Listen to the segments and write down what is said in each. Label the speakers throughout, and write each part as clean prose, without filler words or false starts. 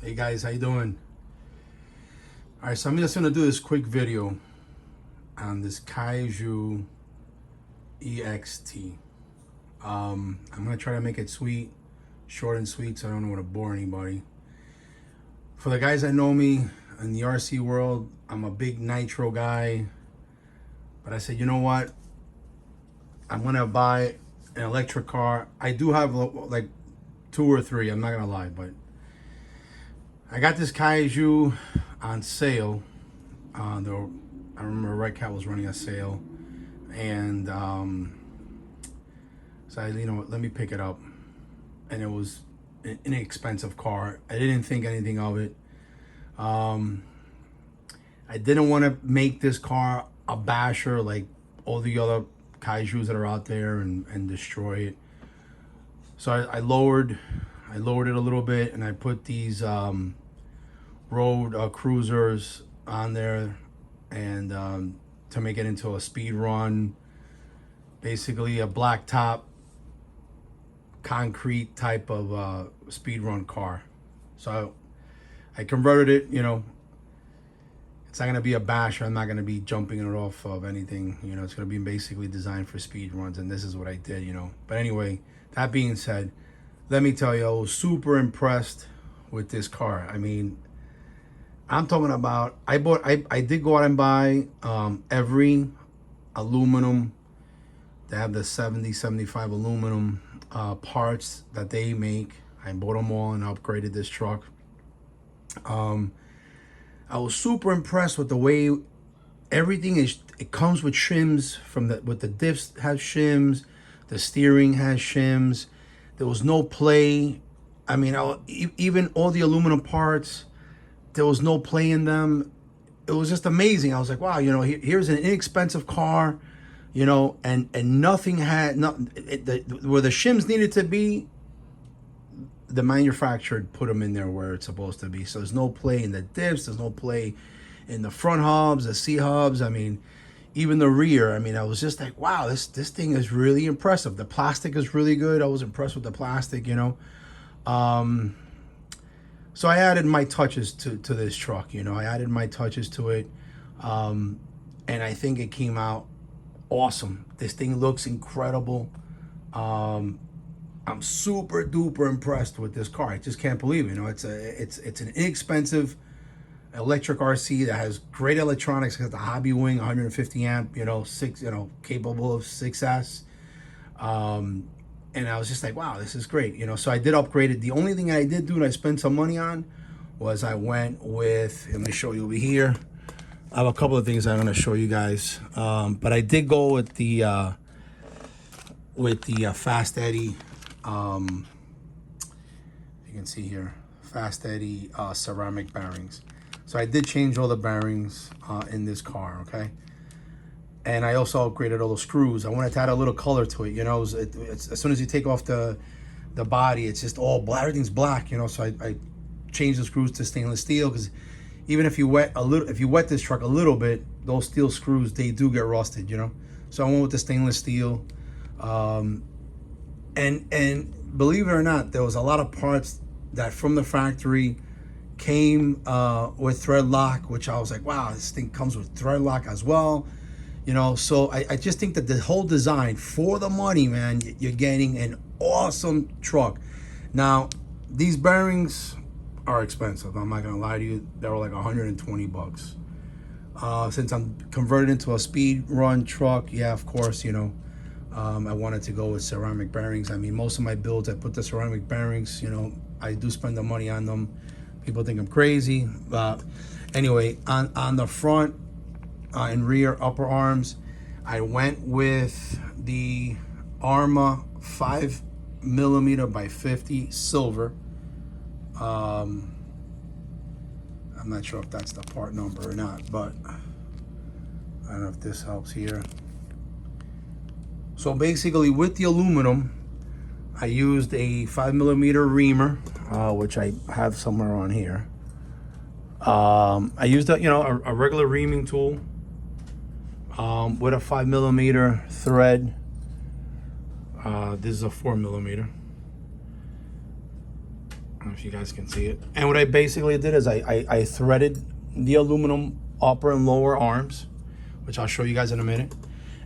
Speaker 1: Hey guys, how you doing? All right, so I'm just gonna do this quick video on this Kaiju Ext. I'm gonna try to make it sweet, short and sweet, so I don't want to bore anybody. For the guys that know me in the RC world, I'm a big nitro guy, but I said, you know what? I'm gonna buy an electric car. I do have like 2 or 3. I'm not gonna lie, but I got this Kaiju on sale. I remember Redcat was running a sale, and so let me pick it up. And it was an inexpensive car. I didn't think anything of it. I didn't want to make this car a basher like all the other Kaijus that are out there and destroy it. So I lowered it a little bit, and I put these road cruisers on there, and to make it into a speed run, basically a black top concrete type of speed run car. So I converted it. It's not gonna be a basher. I'm not gonna be jumping it off of anything. It's gonna be basically designed for speed runs, and this is what I did. But anyway, that being said, let me tell you, I was super impressed with this car. I mean, I'm talking about, I did go out and buy every aluminum. They have the 70, 75 aluminum parts that they make. I bought them all and upgraded this truck. I was super impressed with the way everything is. It comes with shims with the diffs have shims, the steering has shims. There was no play. I mean, even all the aluminum parts, there was no play in them. It was just amazing. I was like, wow, here's an inexpensive car, and nothing had, where the shims needed to be, the manufacturer put them in there where it's supposed to be. So there's no play in the diffs, there's no play in the front hubs, the C hubs. I mean, even the rear. I mean, I was just like, wow, this thing is really impressive. The plastic is really good. I was impressed with the plastic, So I added my touches to this truck. I added my touches to it, and I think it came out awesome. This thing looks incredible. I'm super duper impressed with this car. I just can't believe it. It's an inexpensive electric RC that has great electronics. It has the hobby wing, 150 amp, capable of 6S. And I was just like, wow, this is great. So I did upgrade it. The only thing I did do and I spent some money on was I went with, let me show you over here. I have a couple of things I'm going to show you guys. But I did go with the Fast Eddy, you can see here, Fast Eddy ceramic bearings. So I did change all the bearings in this car, okay? And I also upgraded all the screws. I wanted to add a little color to it, it's, as soon as you take off the body, it's just all black, everything's black, so I changed the screws to stainless steel, because even if you wet this truck a little bit, those steel screws, they do get rusted, So I went with the stainless steel. And believe it or not, there was a lot of parts that from the factory came with thread lock, which I was like, wow, this thing comes with thread lock as well. So I just think that the whole design, for the money, man, you're getting an awesome truck. Now, these bearings are expensive. I'm not gonna lie to you. They were like 120 bucks. Since I'm converted into a speed run truck, yeah, of course, I wanted to go with ceramic bearings. I mean, most of my builds, I put the ceramic bearings, I do spend the money on them. People think I'm crazy. But anyway, on the front and rear upper arms, I went with the Arma 5mm by 50 silver. I'm not sure if that's the part number or not, but I don't know if this helps here. So basically, with the aluminum, I used a 5mm reamer, which I have somewhere on here. I used a regular reaming tool with a 5mm thread. This is a 4mm. I don't know if you guys can see it. And what I basically did is I threaded the aluminum upper and lower arms, which I'll show you guys in a minute.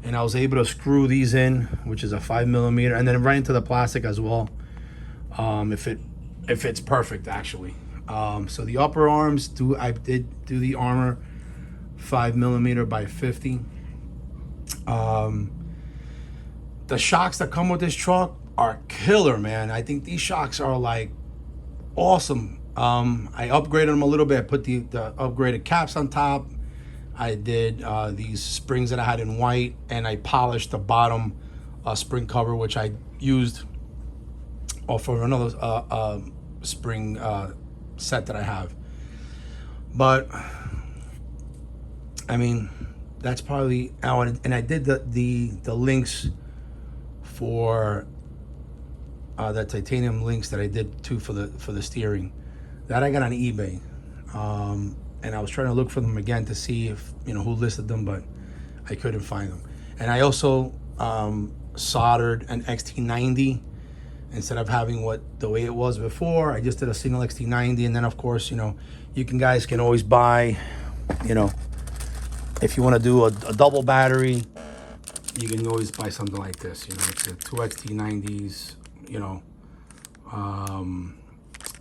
Speaker 1: And I was able to screw these in, which is a 5mm, and then right into the plastic as well. It fits perfect actually. So the upper arms I did do the armor 5mm by 50. The shocks that come with this truck are killer, man. I think these shocks are like awesome. I upgraded them a little bit. I put the upgraded caps on top. I did these springs that I had in white, and I polished the bottom spring cover, which I used off of another spring set that I have. But I mean, that's probably out. And I did the links for the titanium links that I did too for the steering. That I got on eBay. And I was trying to look for them again to see if, you know, who listed them, but I couldn't find them. And I also soldered an XT90 instead of having the way it was before. I just did a single XT90, and then of course, you know, guys can always buy, you know, if you want to do a double battery, you can always buy something like this. You know, it's a 2 XT90s. You know,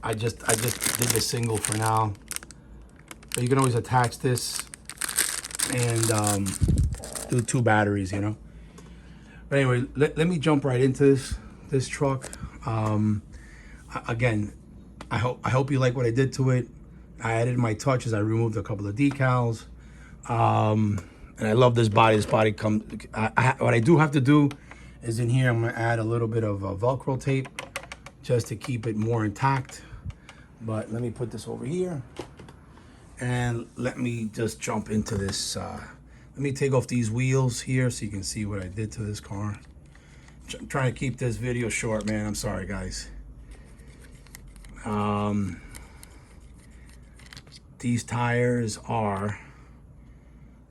Speaker 1: I just did the single for now. But you can always attach this and do 2 batteries, you know. But anyway, let me jump right into this truck. Again, I hope you like what I did to it. I added my touches. I removed a couple of decals, and I love this body. This body comes. What I do have to do is in here, I'm gonna add a little bit of Velcro tape just to keep it more intact. But let me put this over here. And let me just jump into this. Let me take off these wheels here so you can see what I did to this car. I'm trying to keep this video short, man. I'm sorry, guys. These tires are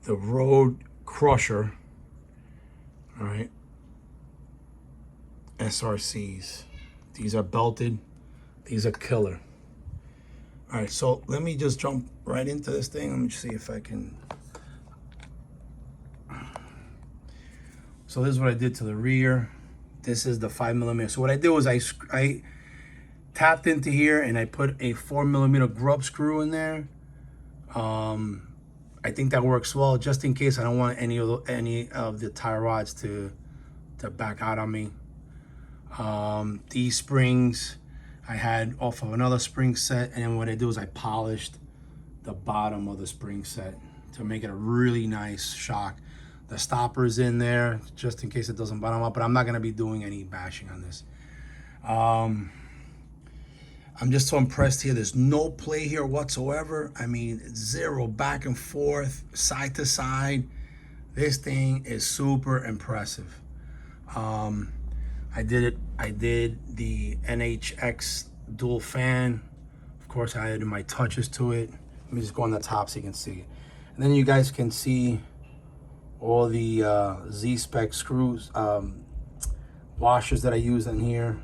Speaker 1: the Road Crusher, all right, SRCs. These are belted. These are killer. All right, so let me just jump right into this thing. Let me see if I can. So this is what I did to the rear. This is the 5mm. So what I did was I tapped into here and I put a 4mm grub screw in there. I think that works well, just in case I don't want any of the tie rods to back out on me. These springs I had off of another spring set, and then what I do is I polished the bottom of the spring set to make it a really nice shock. The stopper's in there just in case it doesn't bottom up, but I'm not gonna be doing any bashing on this. I'm just so impressed here. There's no play here whatsoever. I mean, zero back and forth, side to side. This thing is super impressive. I did the NHX dual fan. Of course, I added my touches to it. Let me just go on the top so you can see it. And then you guys can see all the Z-spec screws, washers that I use in here.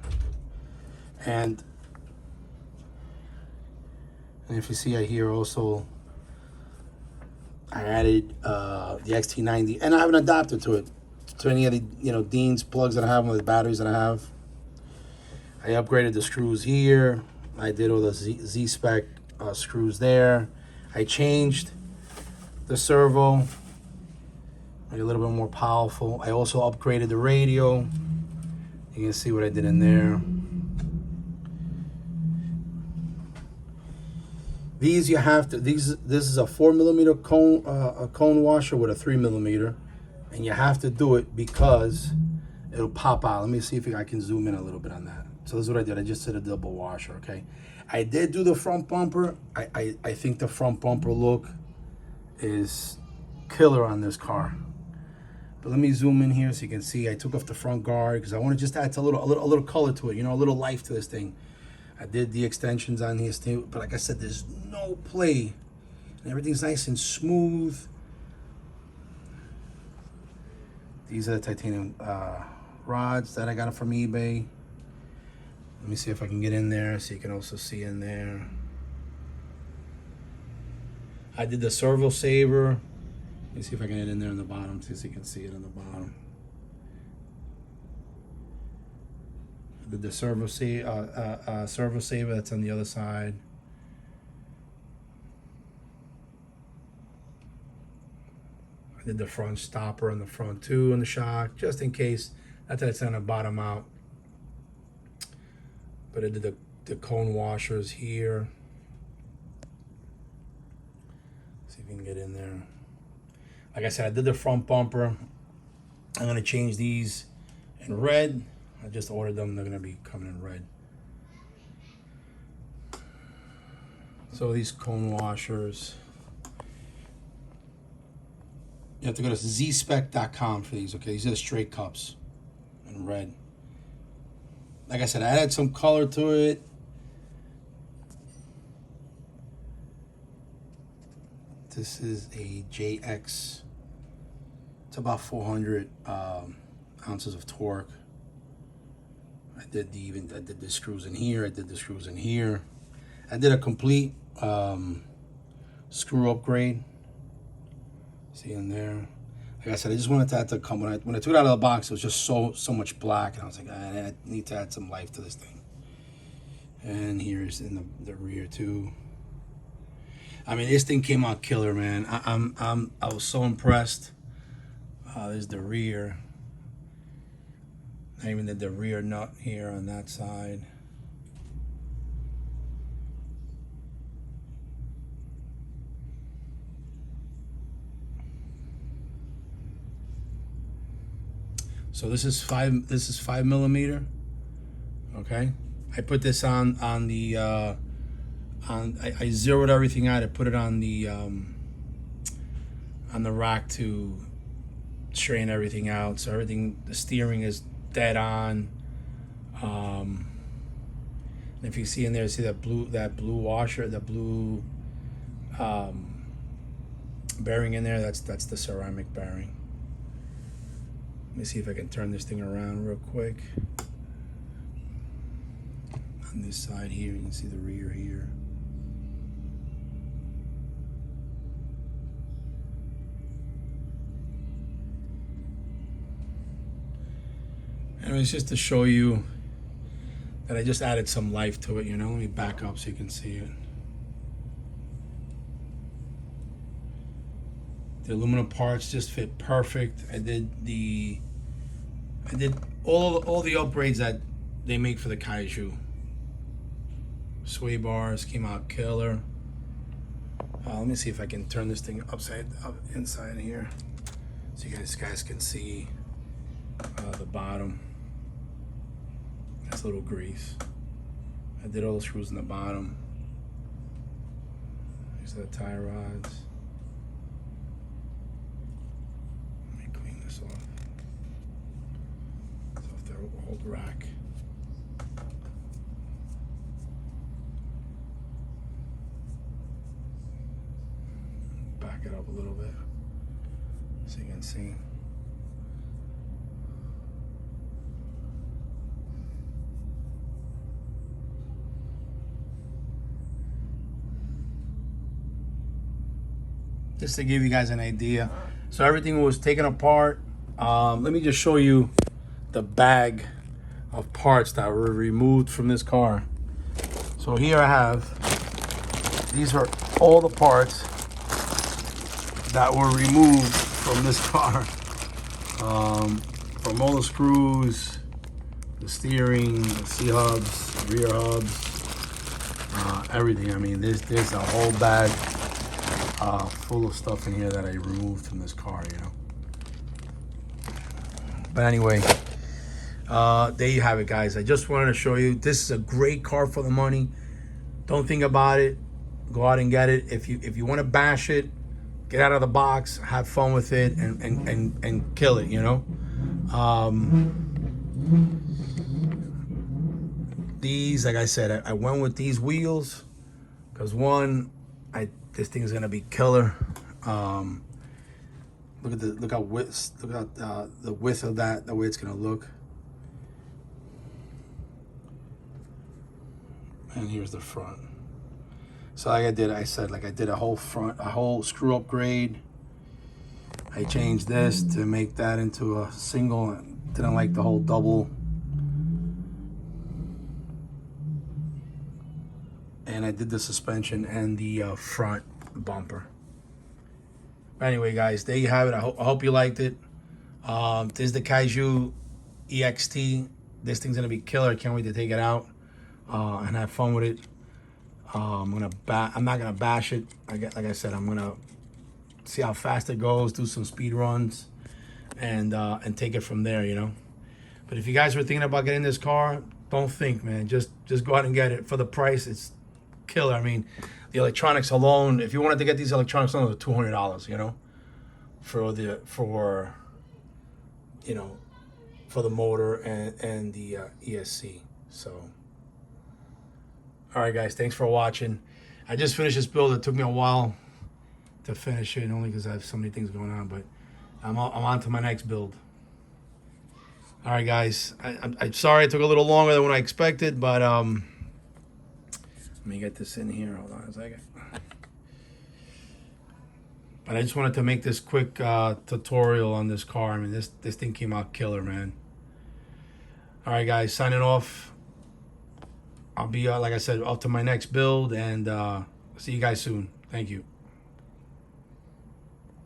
Speaker 1: And if you see, I here also, I added the XT90, and I have an adapter to it, to any of the, you know, Dean's plugs that I have, with the batteries that I have. I upgraded the screws here. I did all the Z-spec screws there. I changed the servo, make it a little bit more powerful. I also upgraded the radio. You can see what I did in there. These you have to, this is a 4mm cone, a cone washer with a 3mm, and you have to do it because it'll pop out. Let me see if I can zoom in a little bit on that. So this is what I did. I just did a double washer, okay? I did do the front bumper. I think the front bumper look is killer on this car. But let me zoom in here so you can see. I took off the front guard because I want to just add a little color to it, you know, a little life to this thing. I did the extensions on here too, but like I said, there's no play. And everything's nice and smooth. These are the titanium rods that I got from eBay. Let me see if I can get in there so you can also see in there. I did the servo saver. Let me see if I can get in there on the bottom so you can see it on the bottom. I did the servo saver that's on the other side. I did the front stopper on the front too, and the shock, just in case. That's on the bottom out. But I did the cone washers here. See if you can get in there. Like I said, I did the front bumper. I'm gonna change these in red. I just ordered them. They're gonna be coming in red. So these cone washers, you have to go to zspec.com for these. Okay, these are the straight cups in red. Like I said, I added some color to it. This is a JX. It's about 400 ounces of torque. I did the screws in here. I did the screws in here. I did a complete screw upgrade. See in there. Like I said, I just wanted that to come. When I took it out of the box, it was just so much black, and I was like, I need to add some life to this thing. And here's in the rear too. I mean, this thing came out killer, man. I was so impressed. There's the rear. I even did the rear nut here on that side. So this is 5mm. Okay, I put this on the I zeroed everything out. I put it on the rack to straighten everything out. So everything, the steering is dead on. And if you see in there, see that blue washer, the blue bearing in there. That's the ceramic bearing. Let me see if I can turn this thing around real quick. On this side here, you can see the rear here. Anyways, just to show you that I just added some life to it, you know. Let me back up so you can see it. The aluminum parts just fit perfect. I did all the upgrades that they make for the Kaiju. Sway bars came out killer. Let me see if I can turn this thing up inside here, so you guys can see the bottom. That's a little grease. I did all the screws in the bottom. These are the tie rods. Let me clean this off. It's off the old rack. Back it up a little bit so you can see. Just to give you guys an idea. So everything was taken apart. Let me just show you the bag of parts that were removed from this car. So here I have, these are all the parts that were removed from this car. From all the screws, the steering, the C-hubs, the rear hubs, everything. I mean, there's a whole bag full of stuff in here that I removed from this car, you know. But anyway, there you have it, guys. I just wanted to show you, this is a great car for the money. Don't think about it. Go out and get it. If you want to bash it, get out of the box, have fun with it, and kill it, you know. These, like I said, I went with these wheels because one, this thing is gonna be killer. Look at the width of that, the way it's gonna look. and here's the front. So like I said, I did a whole screw upgrade. I changed this to make that into a single. Didn't like the whole double. And I did the suspension and the front bumper. Anyway, guys, there you have it. I hope you liked it. This is the Kaiju Ext. This thing's gonna be killer. I can't wait to take it out and have fun with it. I'm not gonna bash it. Like I said, I'm gonna see how fast it goes, do some speed runs, and take it from there. You know. But if you guys were thinking about getting this car, don't think, man. Just go out and get it. For the price, it's killer. I mean, the electronics alone. If you wanted to get these electronics alone, they're $200. You know, for the motor and the ESC. So, all right, guys, thanks for watching. I just finished this build. It took me a while to finish it, only because I have so many things going on. But I'm on to my next build. All right, guys. I'm sorry it took a little longer than what I expected, but let me get this in here. Hold on a second. But I just wanted to make this quick tutorial on this car. I mean, this thing came out killer, man. All right, guys, signing off. I'll be, like I said, up to my next build, and see you guys soon. Thank you.